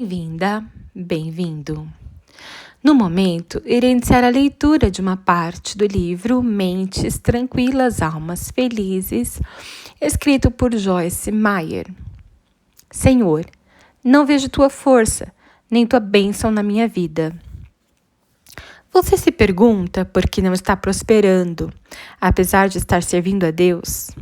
Bem-vinda, bem-vindo. No momento, irei iniciar a leitura de uma parte do livro Mentes Tranquilas, Almas Felizes, escrito por Joyce Meyer. Senhor, não vejo tua força, nem tua bênção na minha vida. Você se pergunta por que não está prosperando, apesar de estar servindo a Deus?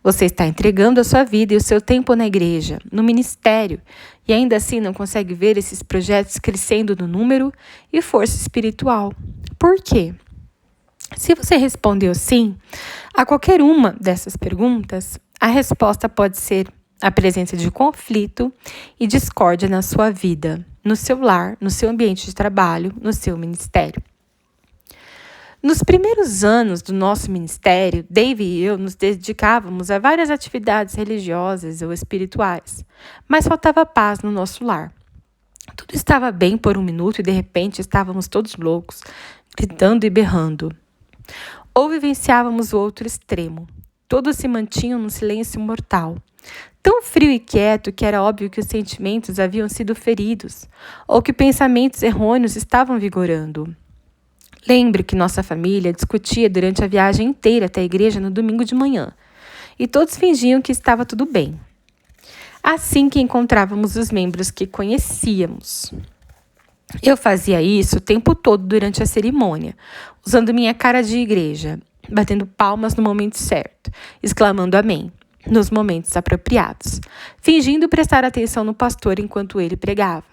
Você está entregando a sua vida e o seu tempo na igreja, no ministério, e ainda assim não consegue ver esses projetos crescendo no número e força espiritual. Por quê? Se você respondeu sim a qualquer uma dessas perguntas, a resposta pode ser a presença de conflito e discórdia na sua vida, no seu lar, no seu ambiente de trabalho, no seu ministério. Nos primeiros anos do nosso ministério, Dave e eu nos dedicávamos a várias atividades religiosas ou espirituais, mas faltava paz no nosso lar. Tudo estava bem por um minuto e de repente estávamos todos loucos, gritando e berrando. Ou vivenciávamos o outro extremo. Todos se mantinham num silêncio mortal. Tão frio e quieto que era óbvio que os sentimentos haviam sido feridos, ou que pensamentos errôneos estavam vigorando. Lembro que nossa família discutia durante a viagem inteira até a igreja no domingo de manhã, e todos fingiam que estava tudo bem. Assim que encontrávamos os membros que conhecíamos. Eu fazia isso o tempo todo durante a cerimônia, usando minha cara de igreja, batendo palmas no momento certo, exclamando amém, nos momentos apropriados, fingindo prestar atenção no pastor enquanto ele pregava.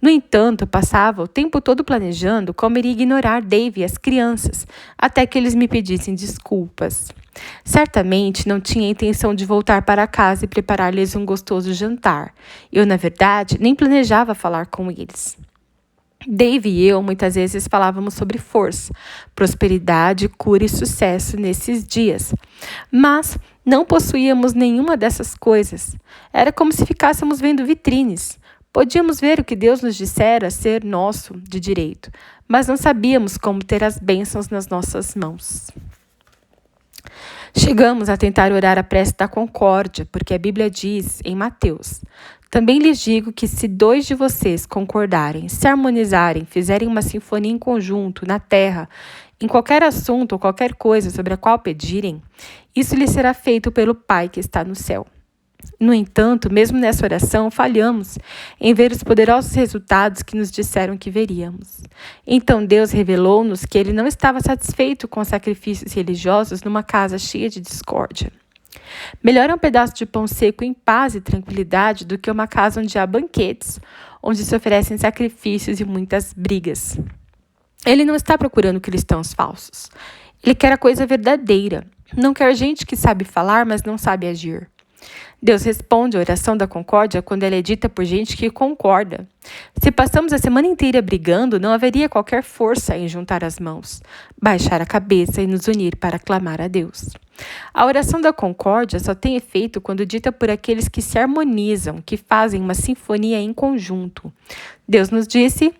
No entanto, passava o tempo todo planejando como iria ignorar Dave e as crianças, até que eles me pedissem desculpas. Certamente não tinha a intenção de voltar para casa e preparar-lhes um gostoso jantar. Eu, na verdade, nem planejava falar com eles. Dave e eu muitas vezes falávamos sobre força, prosperidade, cura e sucesso nesses dias. Mas não possuíamos nenhuma dessas coisas. Era como se ficássemos vendo vitrines. Podíamos ver o que Deus nos dissera ser nosso de direito, mas não sabíamos como ter as bênçãos nas nossas mãos. Chegamos a tentar orar a prece da concórdia, porque a Bíblia diz em Mateus: também lhes digo que se 2 de vocês concordarem, se harmonizarem, fizerem uma sinfonia em conjunto na terra, em qualquer assunto ou qualquer coisa sobre a qual pedirem, isso lhes será feito pelo Pai que está no céu. No entanto, mesmo nessa oração, falhamos em ver os poderosos resultados que nos disseram que veríamos. Então Deus revelou-nos que Ele não estava satisfeito com sacrifícios religiosos numa casa cheia de discórdia. Melhor é um pedaço de pão seco em paz e tranquilidade do que uma casa onde há banquetes, onde se oferecem sacrifícios e muitas brigas. Ele não está procurando cristãos falsos. Ele quer a coisa verdadeira. Não quer gente que sabe falar, mas não sabe agir. Deus responde a oração da concórdia quando ela é dita por gente que concorda. Se passamos a semana inteira brigando, não haveria qualquer força em juntar as mãos, baixar a cabeça e nos unir para clamar a Deus. A oração da concórdia só tem efeito quando dita por aqueles que se harmonizam, que fazem uma sinfonia em conjunto. Deus nos disse: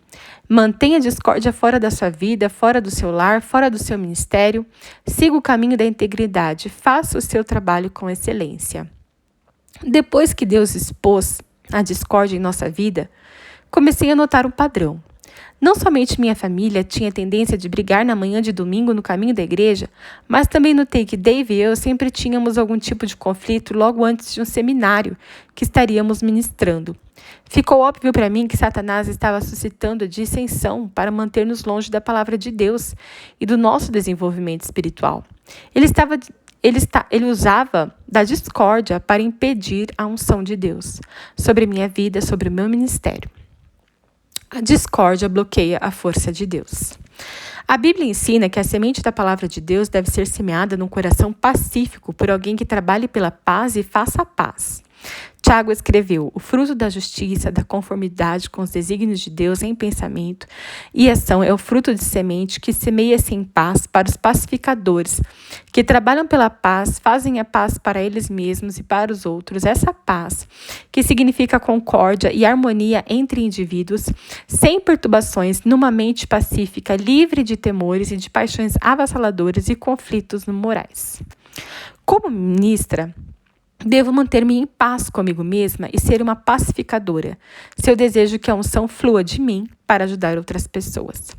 mantenha a discórdia fora da sua vida, fora do seu lar, fora do seu ministério, siga o caminho da integridade, faça o seu trabalho com excelência. Depois que Deus expôs a discórdia em nossa vida, comecei a notar um padrão. Não somente minha família tinha tendência de brigar na manhã de domingo no caminho da igreja, mas também notei que Dave e eu sempre tínhamos algum tipo de conflito logo antes de um seminário que estaríamos ministrando. Ficou óbvio para mim que Satanás estava suscitando a dissensão para manter-nos longe da palavra de Deus e do nosso desenvolvimento espiritual. Ele usava da discórdia para impedir a unção de Deus sobre minha vida, sobre o meu ministério. A discórdia bloqueia a força de Deus. A Bíblia ensina que a semente da palavra de Deus deve ser semeada num coração pacífico por alguém que trabalhe pela paz e faça a paz. Tiago escreveu: o fruto da justiça, da conformidade com os desígnios de Deus em pensamento e ação é o fruto de semente que semeia-se em paz para os pacificadores, que trabalham pela paz, fazem a paz para eles mesmos e para os outros. Essa paz, que significa concórdia e harmonia entre indivíduos, sem perturbações, numa mente pacífica, livre de temores e de paixões avassaladoras e conflitos morais. Como ministra, Devo manter-me em paz comigo mesma e ser uma pacificadora, se eu desejo que a unção flua de mim para ajudar outras pessoas.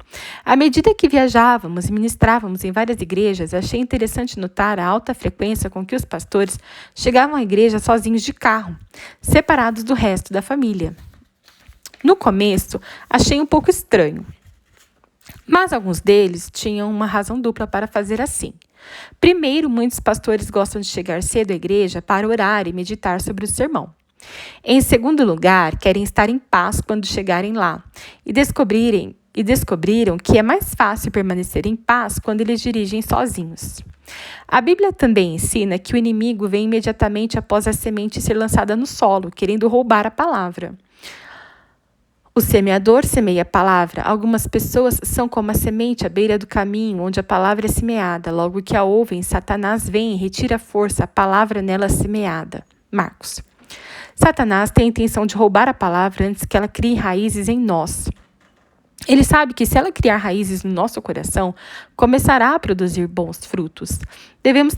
À medida que viajávamos e ministrávamos em várias igrejas, achei interessante notar a alta frequência com que os pastores chegavam à igreja sozinhos de carro, separados do resto da família. No começo, achei um pouco estranho, mas alguns deles tinham uma razão dupla para fazer assim. Primeiro, muitos pastores gostam de chegar cedo à igreja para orar e meditar sobre o sermão. Em segundo lugar, querem estar em paz quando chegarem lá e descobriram que é mais fácil permanecer em paz quando eles dirigem sozinhos. A Bíblia também ensina que o inimigo vem imediatamente após a semente ser lançada no solo, querendo roubar a palavra. O semeador semeia a palavra. Algumas pessoas são como a semente à beira do caminho, onde a palavra é semeada. Logo que a ouvem, Satanás vem e retira a força, a palavra nela semeada. Marcos. Satanás tem a intenção de roubar a palavra antes que ela crie raízes em nós. Ele sabe que se ela criar raízes no nosso coração, começará a produzir bons frutos. Devemos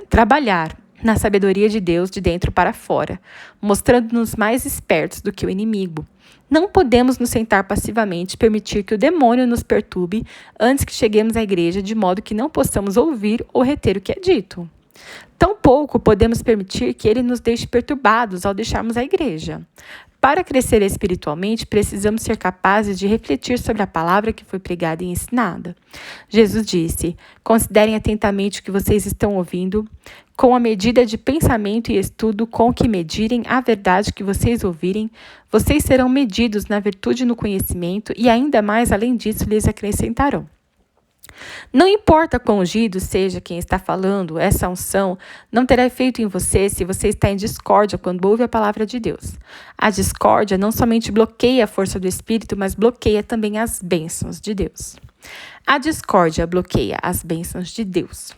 trabalhar na sabedoria de Deus de dentro para fora, mostrando-nos mais espertos do que o inimigo. Não podemos nos sentar passivamente e permitir que o demônio nos perturbe antes que cheguemos à igreja, de modo que não possamos ouvir ou reter o que é dito. Tampouco podemos permitir que ele nos deixe perturbados ao deixarmos a igreja. Para crescer espiritualmente, precisamos ser capazes de refletir sobre a palavra que foi pregada e ensinada. Jesus disse: considerem atentamente o que vocês estão ouvindo, com a medida de pensamento e estudo com que medirem a verdade que vocês ouvirem, vocês serão medidos na virtude e no conhecimento, e ainda mais além disso lhes acrescentarão. Não importa quão ungido seja quem está falando, essa unção não terá efeito em você se você está em discórdia quando ouve a palavra de Deus. A discórdia não somente bloqueia a força do Espírito, mas bloqueia também as bênçãos de Deus. A discórdia bloqueia as bênçãos de Deus.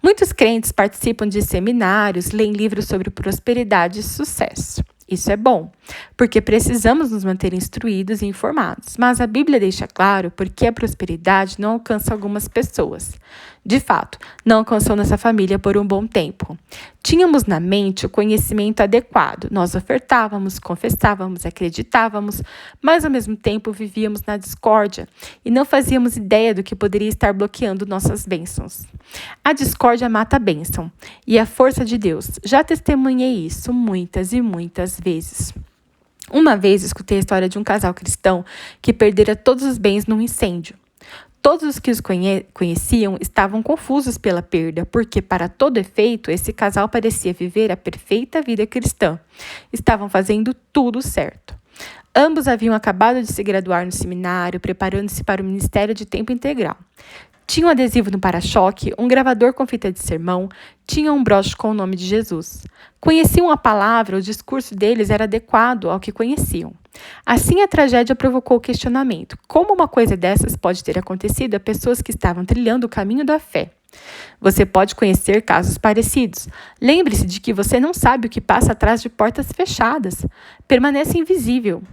Muitos crentes participam de seminários, leem livros sobre prosperidade e sucesso. Isso é bom, porque precisamos nos manter instruídos e informados. Mas a Bíblia deixa claro porque a prosperidade não alcança algumas pessoas. De fato, não alcançou nossa família por um bom tempo. Tínhamos na mente o conhecimento adequado. Nós ofertávamos, confessávamos, acreditávamos, mas ao mesmo tempo vivíamos na discórdia e não fazíamos ideia do que poderia estar bloqueando nossas bênçãos. A discórdia mata a bênção e a força de Deus. Já testemunhei isso muitas e muitas vezes. Uma vez escutei a história de um casal cristão que perdera todos os bens num incêndio. Todos os que os conheciam estavam confusos pela perda, porque, para todo efeito, esse casal parecia viver a perfeita vida cristã. Estavam fazendo tudo certo. Ambos haviam acabado de se graduar no seminário, preparando-se para o ministério de tempo integral. Tinha um adesivo no para-choque, um gravador com fita de sermão, tinha um broche com o nome de Jesus. Conheciam a palavra, o discurso deles era adequado ao que conheciam. Assim, a tragédia provocou o questionamento: como uma coisa dessas pode ter acontecido a pessoas que estavam trilhando o caminho da fé? Você pode conhecer casos parecidos. Lembre-se de que você não sabe o que passa atrás de portas fechadas. Permanece invisível.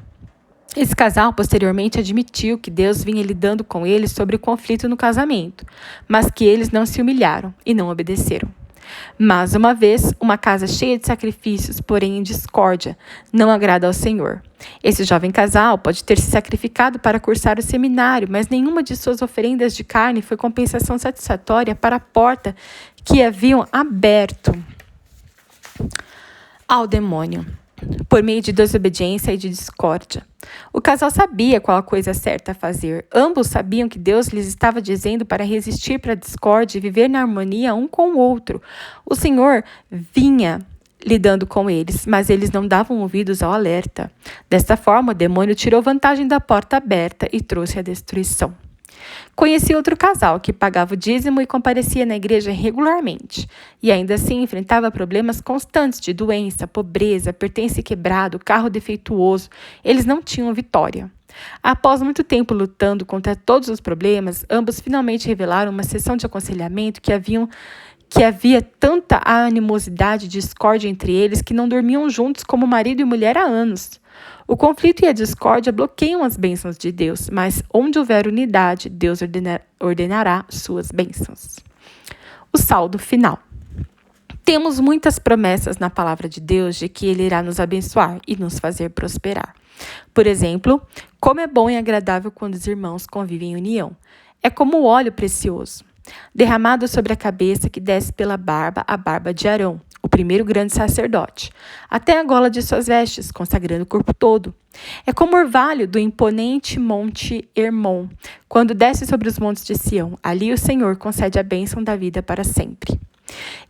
Esse casal posteriormente admitiu que Deus vinha lidando com eles sobre o conflito no casamento, mas que eles não se humilharam e não obedeceram. Mas uma vez, uma casa cheia de sacrifícios, porém em discórdia, não agrada ao Senhor. Esse jovem casal pode ter se sacrificado para cursar o seminário, mas nenhuma de suas oferendas de carne foi compensação satisfatória para a porta que haviam aberto ao demônio, por meio de desobediência e de discórdia. O casal sabia qual a coisa certa a fazer. Ambos sabiam que Deus lhes estava dizendo para resistir para a discórdia e viver na harmonia um com o outro. O Senhor vinha lidando com eles, mas eles não davam ouvidos ao alerta. Desta forma, o demônio tirou vantagem da porta aberta e trouxe a destruição. Conheci outro casal que pagava o dízimo e comparecia na igreja regularmente, e ainda assim enfrentava problemas constantes de doença, pobreza, pertence quebrado, carro defeituoso. Eles não tinham vitória. Após muito tempo lutando contra todos os problemas, ambos finalmente revelaram uma sessão de aconselhamento que havia tanta animosidade e discórdia entre eles que não dormiam juntos como marido e mulher há anos. O conflito e a discórdia bloqueiam as bênçãos de Deus, mas onde houver unidade, Deus ordenará suas bênçãos. O saldo final. Temos muitas promessas na palavra de Deus de que Ele irá nos abençoar e nos fazer prosperar. Por exemplo, como é bom e agradável quando os irmãos convivem em união. É como o óleo precioso, derramado sobre a cabeça que desce pela barba, a barba de Arão, o primeiro grande sacerdote, até a gola de suas vestes, consagrando o corpo todo. É como o orvalho do imponente monte Hermon, quando desce sobre os montes de Sião. Ali o Senhor concede a bênção da vida para sempre.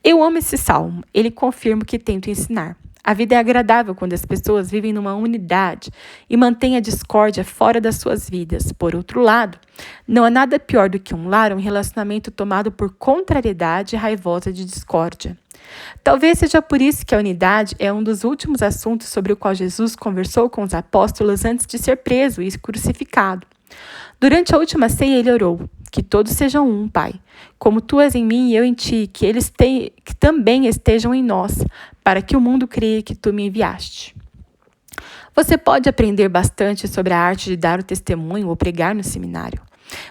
Eu amo esse salmo, ele confirma o que tento ensinar. A vida é agradável quando as pessoas vivem numa unidade e mantêm a discórdia fora das suas vidas. Por outro lado, não há nada pior do que um lar, um relacionamento tomado por contrariedade raivosa de discórdia. Talvez seja por isso que a unidade é um dos últimos assuntos sobre o qual Jesus conversou com os apóstolos antes de ser preso e crucificado. Durante a última ceia, ele orou: que todos sejam um, Pai, como tu és em mim e eu em ti, que eles que também estejam em nós, para que o mundo creia que tu me enviaste. Você pode aprender bastante sobre a arte de dar o testemunho ou pregar no seminário.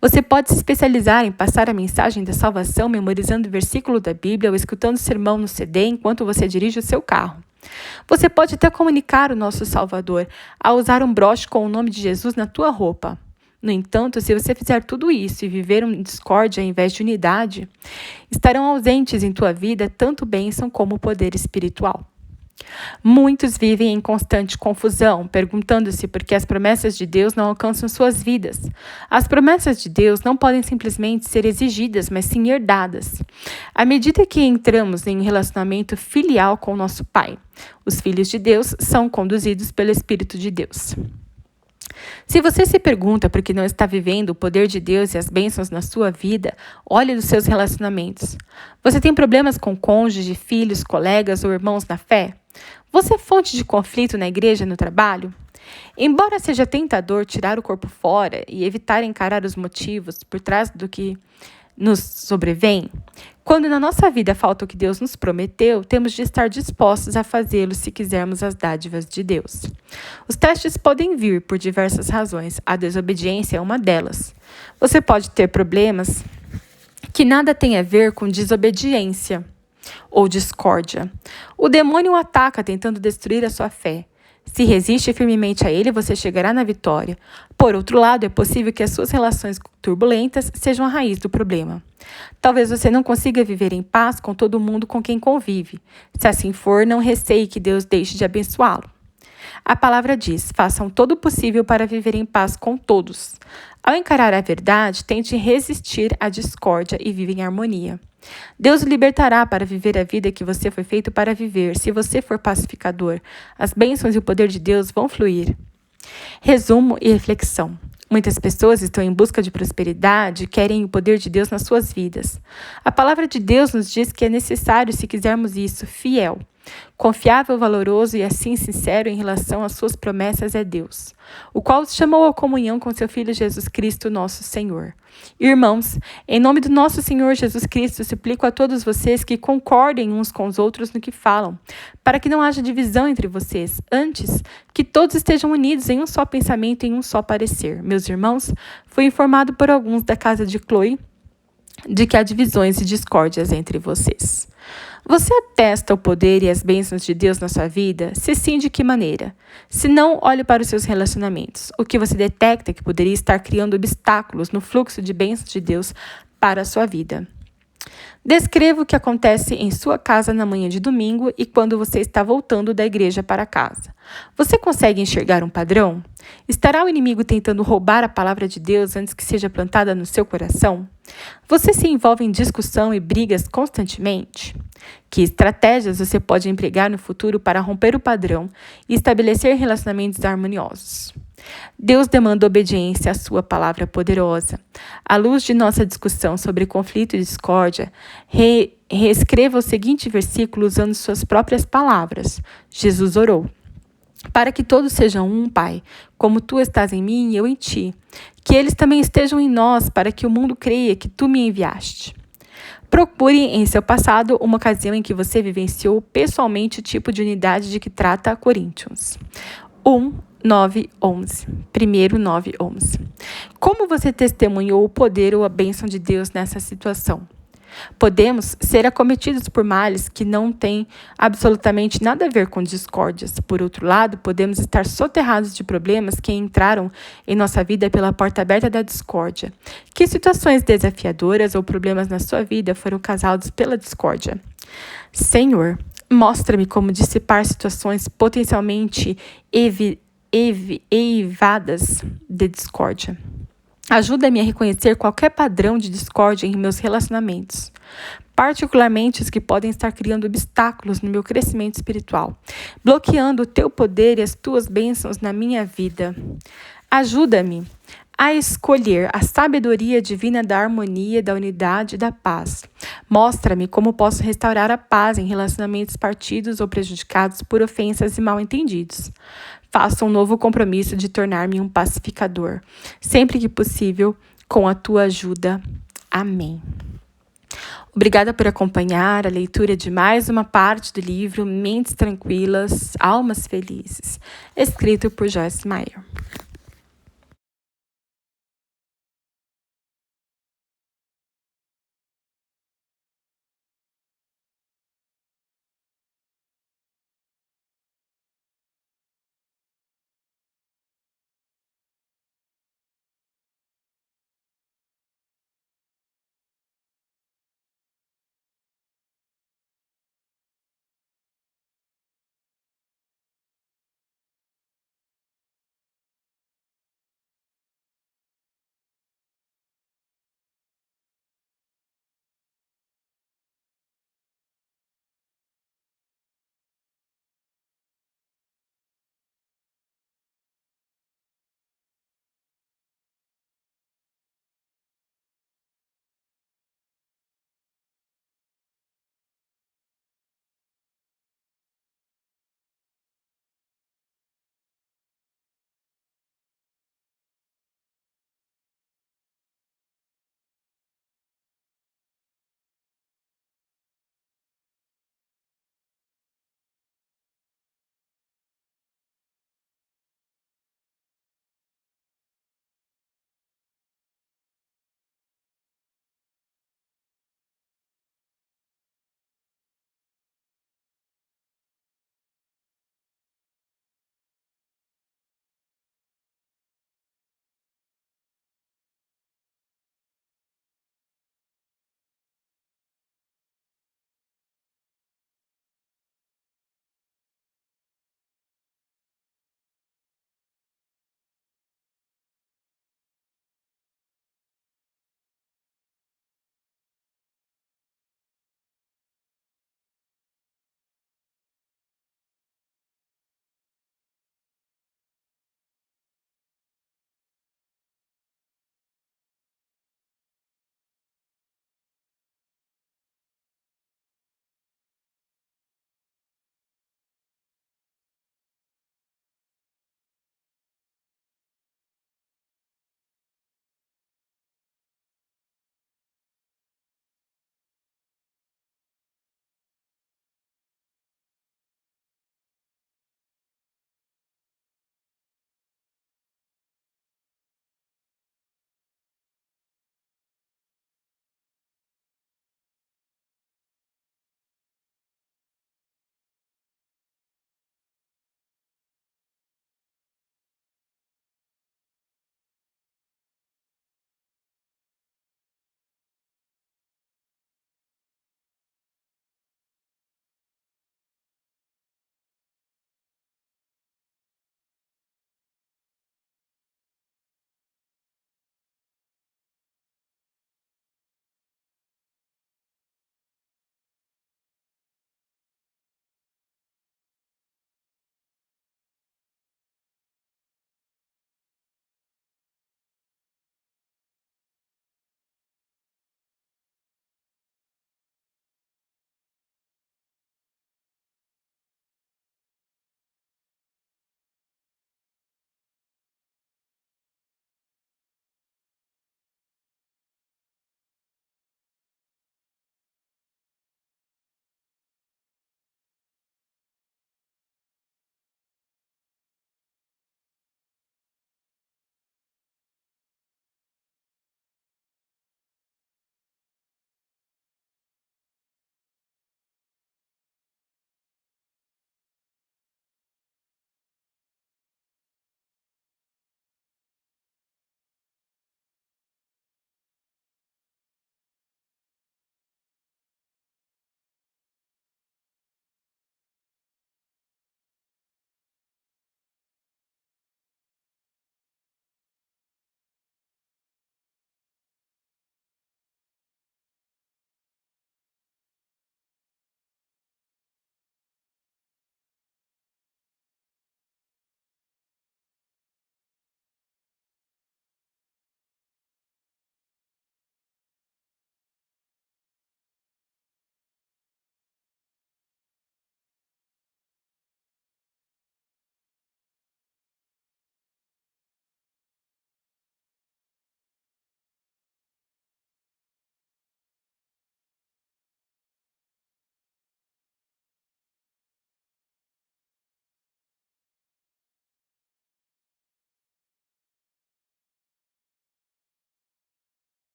Você pode se especializar em passar a mensagem da salvação memorizando o versículo da Bíblia ou escutando sermão no CD enquanto você dirige o seu carro. Você pode até comunicar o nosso Salvador ao usar um broche com o nome de Jesus na tua roupa. No entanto, se você fizer tudo isso e viver em discórdia ao invés de unidade, estarão ausentes em tua vida tanto bênção como o poder espiritual. Muitos vivem em constante confusão, perguntando-se por que as promessas de Deus não alcançam suas vidas. As promessas de Deus não podem simplesmente ser exigidas, mas sim herdadas. À medida que entramos em um relacionamento filial com o nosso Pai, os filhos de Deus são conduzidos pelo Espírito de Deus. Se você se pergunta por que não está vivendo o poder de Deus e as bênçãos na sua vida, olhe os seus relacionamentos. Você tem problemas com cônjuge, filhos, colegas ou irmãos na fé? Você é fonte de conflito na igreja e no trabalho? Embora seja tentador tirar o corpo fora e evitar encarar os motivos por trás do que nos sobrevém, quando na nossa vida falta o que Deus nos prometeu, temos de estar dispostos a fazê-lo se quisermos as dádivas de Deus. Os testes podem vir por diversas razões, a desobediência é uma delas. Você pode ter problemas que nada têm a ver com desobediência ou discórdia. O demônio o ataca tentando destruir a sua fé. Se resiste firmemente a ele, você chegará na vitória. Por outro lado, é possível que as suas relações turbulentas sejam a raiz do problema. Talvez você não consiga viver em paz com todo mundo com quem convive. Se assim for, não receie que Deus deixe de abençoá-lo. A palavra diz: façam todo o possível para viver em paz com todos. Ao encarar a verdade, tente resistir à discórdia e viva em harmonia. Deus o libertará para viver a vida que você foi feito para viver. Se você for pacificador, as bênçãos e o poder de Deus vão fluir. Resumo e reflexão. Muitas pessoas estão em busca de prosperidade e querem o poder de Deus nas suas vidas. A palavra de Deus nos diz que é necessário, se quisermos isso, fiel, confiável, valoroso e assim sincero em relação às suas promessas é Deus, o qual os chamou à comunhão com seu Filho Jesus Cristo, nosso Senhor. Irmãos, em nome do nosso Senhor Jesus Cristo, suplico a todos vocês que concordem uns com os outros no que falam, para que não haja divisão entre vocês. Antes, que todos estejam unidos em um só pensamento e em um só parecer. Meus irmãos, fui informado por alguns da casa de Chloe de que há divisões e discórdias entre vocês. Você atesta o poder e as bênçãos de Deus na sua vida? Se sim, de que maneira? Se não, olhe para os seus relacionamentos. O que você detecta que poderia estar criando obstáculos no fluxo de bênçãos de Deus para a sua vida? Descreva o que acontece em sua casa na manhã de domingo e quando você está voltando da igreja para casa. Você consegue enxergar um padrão? Estará o inimigo tentando roubar a palavra de Deus antes que seja plantada no seu coração? Você se envolve em discussão e brigas constantemente? Que estratégias você pode empregar no futuro para romper o padrão e estabelecer relacionamentos harmoniosos? Deus demanda obediência à sua palavra poderosa. À luz de nossa discussão sobre conflito e discórdia, reescreva o seguinte versículo usando suas próprias palavras. Jesus orou: para que todos sejam um, Pai, como tu estás em mim e eu em ti. Que eles também estejam em nós, para que o mundo creia que tu me enviaste. Procure em seu passado uma ocasião em que você vivenciou pessoalmente o tipo de unidade de que trata Coríntios. 9:11. 9:11. Como você testemunhou o poder ou a bênção de Deus nessa situação? Podemos ser acometidos por males que não têm absolutamente nada a ver com discórdias. Por outro lado, podemos estar soterrados de problemas que entraram em nossa vida pela porta aberta da discórdia. Que situações desafiadoras ou problemas na sua vida foram causados pela discórdia? Senhor, mostra-me como dissipar situações potencialmente eivadas de discórdia. Ajuda-me a reconhecer qualquer padrão de discórdia em meus relacionamentos, particularmente os que podem estar criando obstáculos no meu crescimento espiritual, bloqueando o teu poder e as tuas bênçãos na minha vida. Ajuda-me a escolher a sabedoria divina da harmonia, da unidade e da paz. Mostra-me como posso restaurar a paz em relacionamentos partidos ou prejudicados por ofensas e mal-entendidos. Faça um novo compromisso de tornar-me um pacificador, sempre que possível, com a tua ajuda. Amém. Obrigada por acompanhar a leitura de mais uma parte do livro Mentes Tranquilas, Almas Felizes, escrito por Joyce Meyer.